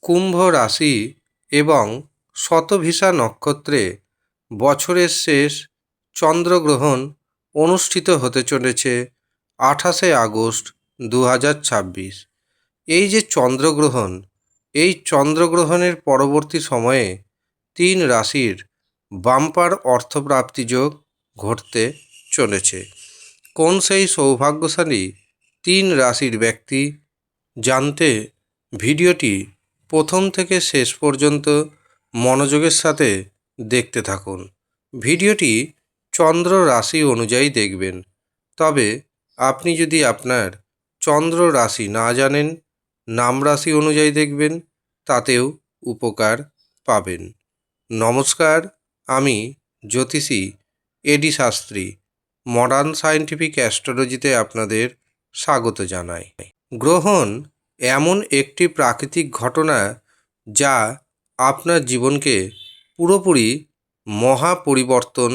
কুম্ভ রাশি এবং শতভিসা নক্ষত্রে বছরের শেষ চন্দ্রগ্রহণ অনুষ্ঠিত হতে চলেছে 28শে আগস্ট 2026। এই যে চন্দ্রগ্রহণ, এই চন্দ্রগ্রহণের পরবর্তী সময়ে 3 রাশির বাম্পার অর্থপ্রাপ্তি যোগ ঘটতে চলেছে। কোন সেই সৌভাগ্যশালী 3 রাশির ব্যক্তি জানতে ভিডিওটি প্রথম থেকে শেষ পর্যন্ত মনোযোগের সাথে দেখতে থাকুন। ভিডিওটি চন্দ্র রাশি অনুযায়ী দেখবেন। তবে আপনি যদি আপনার চন্দ্র রাশি না জানেন, নাম রাশি অনুযায়ী দেখবেন, তাতেও উপকার পাবেন। নমস্কার, আমি জ্যোতিষী এডি শাস্ত্রী মডার্ন সায়েন্টিফিক অ্যাস্ট্রোলজিতে আপনাদের স্বাগত জানাই। গ্রহণ এমন একটি প্রাকৃতিক ঘটনা যা আপনার জীবনকে পুরোপুরি মহা পরিবর্তন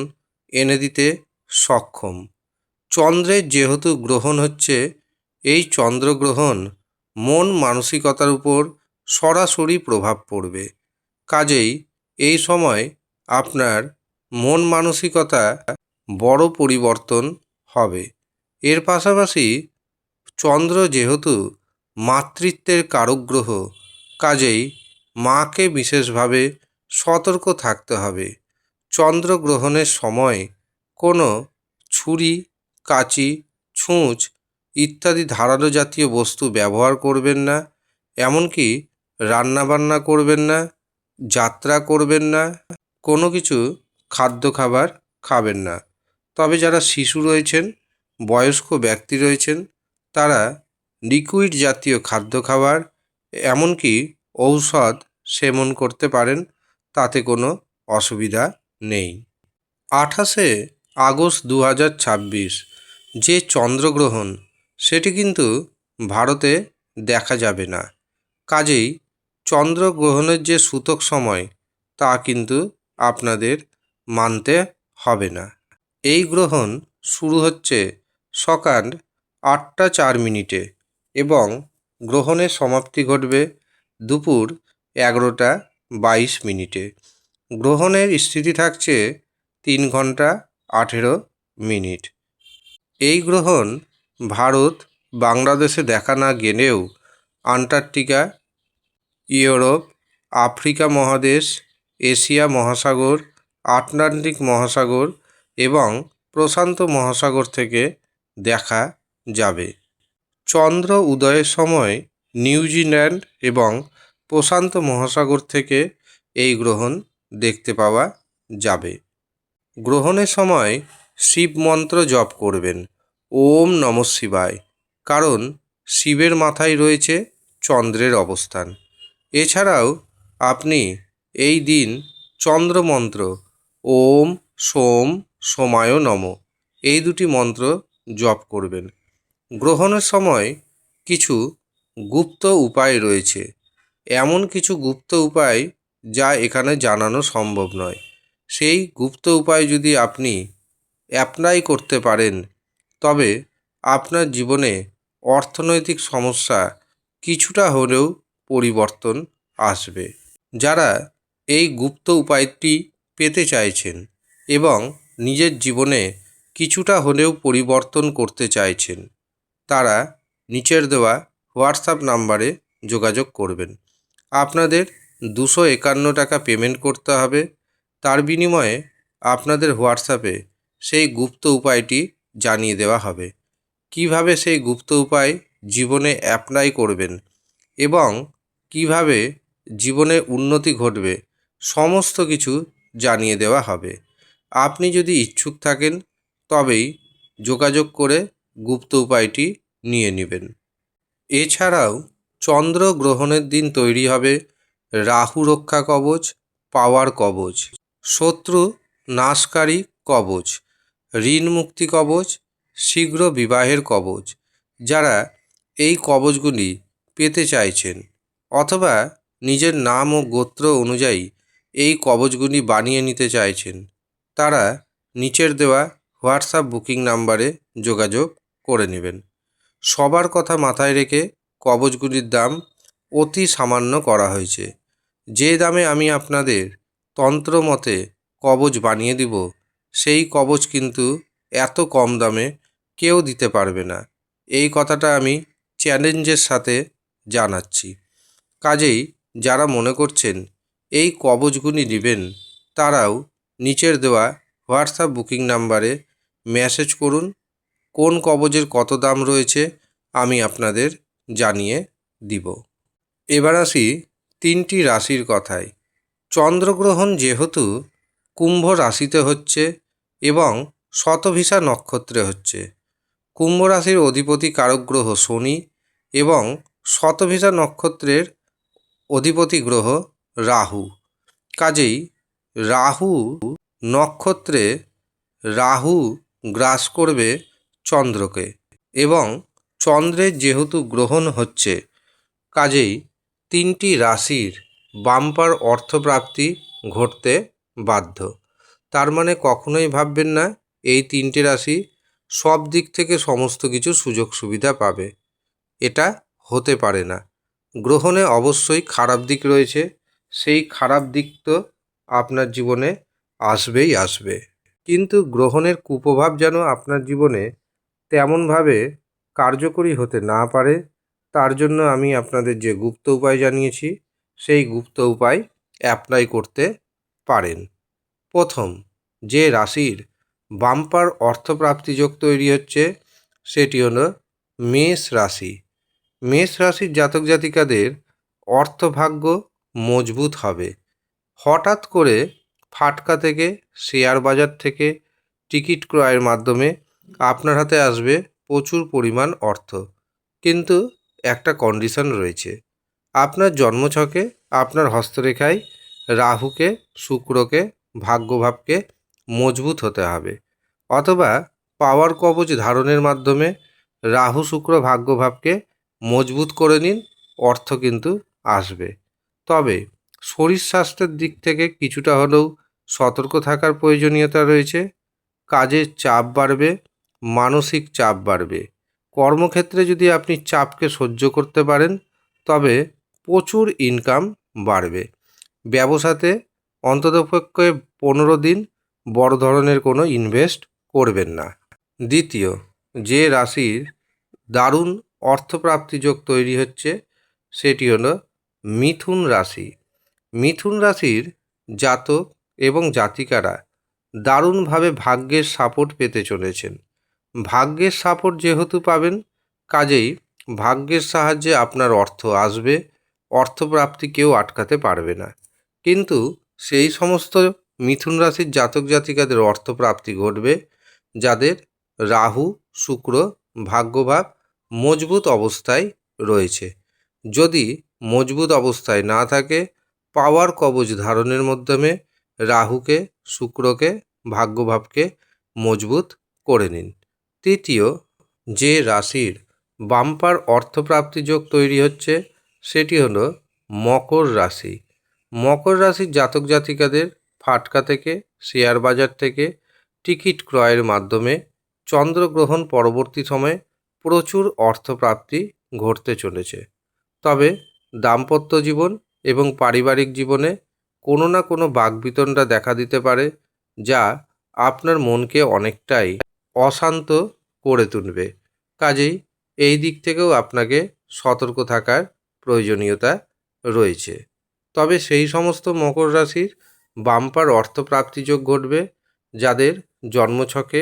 এনে দিতে সক্ষম। চন্দ্রের যেহেতু গ্রহণ হচ্ছে, এই চন্দ্রগ্রহণ মন মানসিকতার উপর সরাসরি প্রভাব পড়বে। কাজেই এই সময় আপনার মন মানসিকতা বড় পরিবর্তন হবে। এর পাশাপাশি চন্দ্র যেহেতু মাতৃত্বের কারক গ্রহ, কাজেই মাকে বিশেষভাবে সতর্ক থাকতে হবে। চন্দ্রগ্রহণের সময় কোনো ছুরি, কাঁচি, ছুঁচ ইত্যাদি ধারালো জাতীয় বস্তু ব্যবহার করবেন না। এমনকি রান্নাবান্না করবেন না, যাত্রা করবেন না, কোনো কিছু খাদ্য খাবার খাবেন না। তবে যারা শিশু রয়েছেন, বয়স্ক ব্যক্তি রয়েছেন, তারা লিকুইড জাতীয় খাদ্য খাবার এমনকি ঔষধ সেবন করতে পারেন, তাতে কোনো অসুবিধা নেই। 28শে আগস্ট 2026 যে চন্দ্রগ্রহণ, সেটি কিন্তু ভারতে দেখা যাবে না। কাজেই চন্দ্রগ্রহণের যে সূতক সময়, তা কিন্তু আপনাদের মানতে হবে না। এই গ্রহণ শুরু হচ্ছে সকাল 8টা 4 মিনিটে এবং গ্রহণের সমাপ্তি ঘটবে দুপুর 11টা 22 মিনিটে। গ্রহণের স্থিতি থাকছে 3 ঘন্টা 18 মিনিট। এই গ্রহণ ভারত বাংলাদেশে দেখা না গেলেও আন্টার্কটিকা, ইউরোপ, আফ্রিকা মহাদেশ, এশিয়া মহাসাগর, আটলান্টিক মহাসাগর এবং প্রশান্ত মহাসাগর থেকে দেখা যাবে। চন্দ্র উদয়ের সময় নিউজিল্যান্ড এবং প্রশান্ত মহাসাগর থেকে এই গ্রহণ দেখতে পাওয়া যাবে। গ্রহণের সময় শিব মন্ত্র জপ করবেন, ওম নমঃ শিবায়, কারণ শিবের মাথায় রয়েছে চন্দ্রের অবস্থান। এছাড়াও আপনি এই দিন চন্দ্র মন্ত্র ওম সোম সোমায় নমঃ এই দুটি মন্ত্র জপ করবেন। গ্রহণের সময় কিছু গুপ্ত উপায় রয়েছে, এমন কিছু গুপ্ত উপায় যা এখানে জানানো সম্ভব নয়। সেই গুপ্ত উপায় যদি আপনি অ্যাপ্লাই করতে পারেন, তবে আপনার জীবনে অর্থনৈতিক সমস্যা কিছুটা হলেও পরিবর্তন আসবে। যারা এই গুপ্ত উপায়টি পেতে চাইছেন এবং নিজের জীবনে কিছুটা হলেও পরিবর্তন করতে চাইছেন, তারা নিচের দেওয়া হোয়াটসঅ্যাপ নাম্বারে যোগাযোগ করবেন। আপনাদের 251 টাকা পেমেন্ট করতে হবে। তার বিনিময়ে আপনাদের হোয়াটসঅ্যাপে সেই গুপ্ত উপায়টি জানিয়ে দেওয়া হবে। কিভাবে সেই গুপ্ত উপায় জীবনে অ্যাপ্লাই করবেন এবং কিভাবে জীবনে উন্নতি ঘটবে, সমস্ত কিছু জানিয়ে দেওয়া হবে। আপনি যদি ইচ্ছুক থাকেন, তবেই যোগাযোগ করে গুপ্ত উপায়টি নিয়ে নেবেন। এছাড়াও চন্দ্রগ্রহণের দিন তৈরি হবে রাহু রক্ষা কবচ, পাওয়ার কবচ, শত্রু নাশকারী কবচ, ঋণ মুক্তি কবচ, শীঘ্র বিবাহের কবচ। যারা এই কবচগুলি পেতে চাইছেন অথবা নিজের নাম ও গোত্র অনুযায়ী এই কবচগুলি বানিয়ে নিতে চাইছেন, তারা নিচের দেওয়া হোয়াটসঅ্যাপ বুকিং নাম্বারে যোগাযোগ করে নেবেন। সবার কথা মাথায় রেখে কবচগুলির দাম অতি সামান্য করা হয়েছে। যে দামে আমি আপনাদের তন্ত্র মতে কবচ বানিয়ে দিব, সেই কবচ কিন্তু এত কম দামে কেউ দিতে পারবে না। এই কথাটা আমি চ্যালেঞ্জের সাথে জানাচ্ছি। কাজেই যারা মনে করছেন এই কবচগুলি নেবেন, তারাও নিচের দেওয়া হোয়াটসঅ্যাপ বুকিং নাম্বারে মেসেজ করুন। কোন কবচের কত দাম রয়েছে আমি আপনাদের জানিয়ে দিব। এবার আসি 3টি রাশির কথায়। চন্দ্রগ্রহণ যেহেতু কুম্ভ রাশিতে হচ্ছে এবং শতভিসা নক্ষত্রে হচ্ছে, কুম্ভ রাশির অধিপতি কারক গ্রহ শনি এবং শতভিসা নক্ষত্রের অধিপতি গ্রহ রাহু। কাজেই রাহু নক্ষত্রে রাহু গ্রাস করবে চন্দ্রকে এবং চন্দ্রের যেহেতু গ্রহণ হচ্ছে, কাজেই 3টি রাশির বাম্পার অর্থপ্রাপ্তি ঘটতে বাধ্য। তার মানে কখনোই ভাববেন না এই 3টে রাশি সব দিক থেকে সমস্ত কিছু সুযোগ সুবিধা পাবে, এটা হতে পারে না। গ্রহণে অবশ্যই খারাপ দিক রয়েছে, সেই খারাপ দিক তো আপনার জীবনে আসবেই আসবে, কিন্তু গ্রহণের কুপ্রভাব যেন আপনার জীবনে তেমনভাবে কার্যকরী হতে না পারে, তার জন্য আমি আপনাদের যে গুপ্ত উপায় জানিয়েছি, সেই গুপ্ত উপায় অ্যাপ্লাই করতে পারেন। প্রথম, যে রাশির বাম্পার অর্থপ্রাপ্তি যোগ তৈরি হচ্ছে সেটি হলো মেষ রাশি। মেষ রাশির জাতক জাতিকাদের অর্থভাগ্য মজবুত হবে। হঠাৎ করে ফাটকা থেকে, শেয়ার বাজার থেকে টিকিট ক্রয়ের মাধ্যমে আপনার হাতে আসবে প্রচুর পরিমাণ অর্থ, কিন্তু একটা কন্ডিশন রয়েছে। আপনার জন্মছকে আপনার হস্তরেখায় রাহুকে, শুক্রকে, ভাগ্যভাবকে মজবুত হতে হবে, অথবা পাওয়ার কবচ ধারণের মাধ্যমে রাহু শুক্র ভাগ্যভাবকে মজবুত করে নিন, অর্থ কিন্তু আসবে। তবে শরীর স্বাস্থ্যের দিক থেকে কিছুটা হলেও সতর্ক থাকার প্রয়োজনীয়তা রয়েছে। কাজের চাপ বাড়বে, মানসিক চাপ বাড়বে। কর্মক্ষেত্রে যদি আপনি চাপকে সহ্য করতে পারেন তবে প্রচুর ইনকাম বাড়বে। ব্যবসাতে অন্ততপক্ষে 15 দিন বড় ধরনের কোনো ইনভেস্ট করবেন না। দ্বিতীয়, যে রাশির দারুণ অর্থপ্রাপ্তি যোগ তৈরি হচ্ছে সেটি হলো মিথুন রাশি। মিথুন রাশির জাতক এবং জাতিকারা দারুণভাবে ভাগ্যের সাপোর্ট পেতে চলেছেন। ভাগ্যের সাপোর্ট যেহেতু পাবেন, কাজেই ভাগ্যের সাহায্যে আপনার অর্থ আসবে, অর্থপ্রাপ্তি কেউ আটকাতে পারবে না। কিন্তু সেই সমস্ত মিথুন রাশির জাতক জাতিকাদের অর্থপ্রাপ্তি ঘটবে যাদের রাহু শুক্র ভাগ্যভাব মজবুত অবস্থায় রয়েছে। যদি মজবুত অবস্থায় না থাকে, পাওয়ার কবচ ধারণের মাধ্যমে রাহুকে, শুক্রকে, ভাগ্যভাবকে মজবুত করে নিন। তৃতীয়, যে রাশির বাম্পার অর্থপ্রাপ্তি যোগ তৈরি হচ্ছে সেটি হলো মকর রাশি। মকর রাশির জাতক জাতিকাদের ফাটকা থেকে, শেয়ার বাজার থেকে টিকিট ক্রয়ের মাধ্যমে চন্দ্রগ্রহণ পরবর্তী সময়ে প্রচুর অর্থপ্রাপ্তি ঘটতে চলেছে। তবে দাম্পত্য জীবন এবং পারিবারিক জীবনে কোনো না কোনো বাকবিতণ্ডা দেখা দিতে পারে, যা আপনার মনকে অনেকটাই অশান্ত করে তুলবে। কাজেই এই দিক থেকেও আপনাকে সতর্ক থাকার প্রয়োজনীয়তা রয়েছে। তবে সেই সমস্ত মকর রাশির বাম্পার অর্থপ্রাপ্তি যোগ ঘটবে যাদের জন্মছকে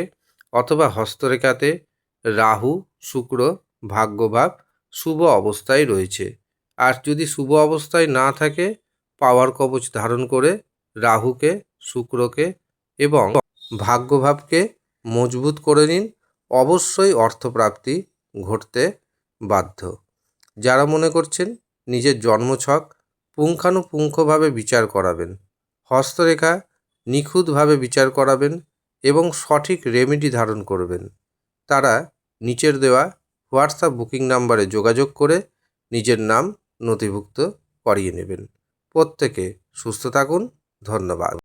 অথবা হস্তরেখাতে রাহু শুক্র ভাগ্যভাব শুভ অবস্থায় রয়েছে। আর যদি শুভ অবস্থায় না থাকে, পাওয়ার কবচ ধারণ করে রাহুকে, শুক্রকে এবং ভাগ্যভাবকে মজবুত করে নিন, অবশ্যই অর্থপ্রাপ্তি ঘটতে বাধ্য। যারা মনে করছেন নিজের জন্মছক পুঙ্খানুপুঙ্খভাবে বিচার করাবেন, হস্তরেখা নিখুঁতভাবে বিচার করাবেন এবং সঠিক রেমেডি ধারণ করবেন, তারা নিচের দেওয়া হোয়াটসঅ্যাপ বুকিং নাম্বারে যোগাযোগ করে নিজের নাম নথিভুক্ত করিয়ে নেবেন। প্রত্যেকে সুস্থ থাকুন। ধন্যবাদ।